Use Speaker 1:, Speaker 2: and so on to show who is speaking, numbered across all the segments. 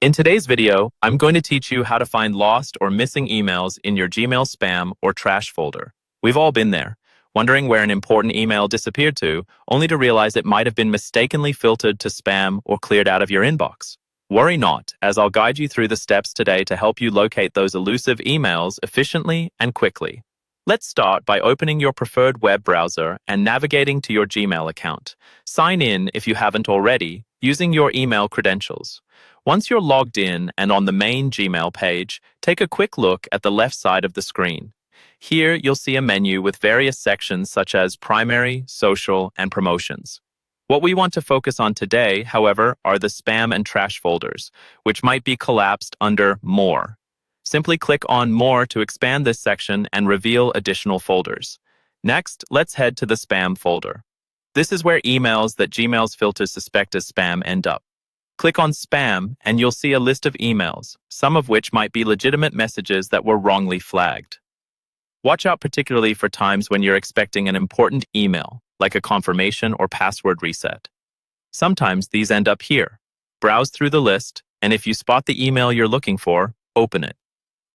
Speaker 1: In today's video, I'm going to teach you how to find lost or missing emails in your Gmail spam or trash folder. We've all been there, wondering where an important email disappeared to, only to realize it might have been mistakenly filtered to spam or cleared out of your inbox. Worry not, as I'll guide you through the steps today to help you locate those elusive emails efficiently and quickly. Let's start by opening your preferred web browser and navigating to your Gmail account. Sign in, if you haven't already, using your email credentials. Once you're logged in and on the main Gmail page, take a quick look at the left side of the screen. Here, you'll see a menu with various sections such as Primary, Social, and Promotions. What we want to focus on today, however, are the spam and trash folders, which might be collapsed under More. Simply click on More to expand this section and reveal additional folders. Next, let's head to the spam folder. This is where emails that Gmail's filters suspect as spam end up. Click on Spam and you'll see a list of emails, some of which might be legitimate messages that were wrongly flagged. Watch out particularly for times when you're expecting an important email, like a confirmation or password reset. Sometimes these end up here. Browse through the list, and if you spot the email you're looking for, open it.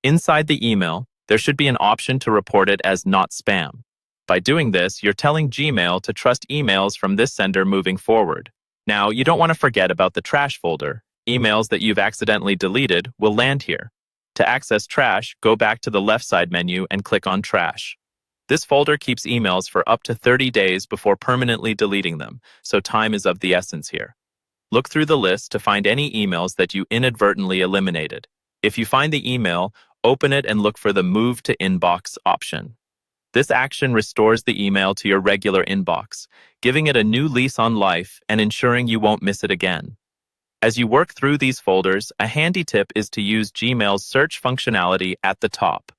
Speaker 1: Inside the email, there should be an option to report it as not spam. By doing this, you're telling Gmail to trust emails from this sender moving forward. Now, you don't want to forget about the trash folder. Emails that you've accidentally deleted will land here. To access trash, go back to the left side menu and click on Trash. This folder keeps emails for up to 30 days before permanently deleting them, so time is of the essence here. Look through the list to find any emails that you inadvertently eliminated. If you find the email, open it and look for the Move to Inbox option. This action restores the email to your regular inbox, giving it a new lease on life and ensuring you won't miss it again. As you work through these folders, a handy tip is to use Gmail's search functionality at the top.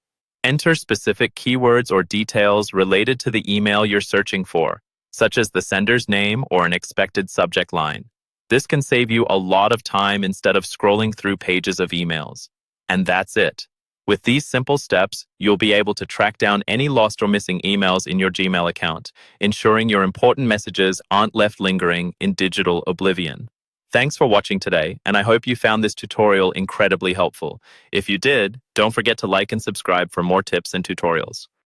Speaker 1: Enter specific keywords or details related to the email you're searching for, such as the sender's name or an expected subject line. This can save you a lot of time instead of scrolling through pages of emails. And that's it. With these simple steps, you'll be able to track down any lost or missing emails in your Gmail account, ensuring your important messages aren't left lingering in digital oblivion. Thanks for watching today, and I hope you found this tutorial incredibly helpful. If you did, don't forget to like and subscribe for more tips and tutorials.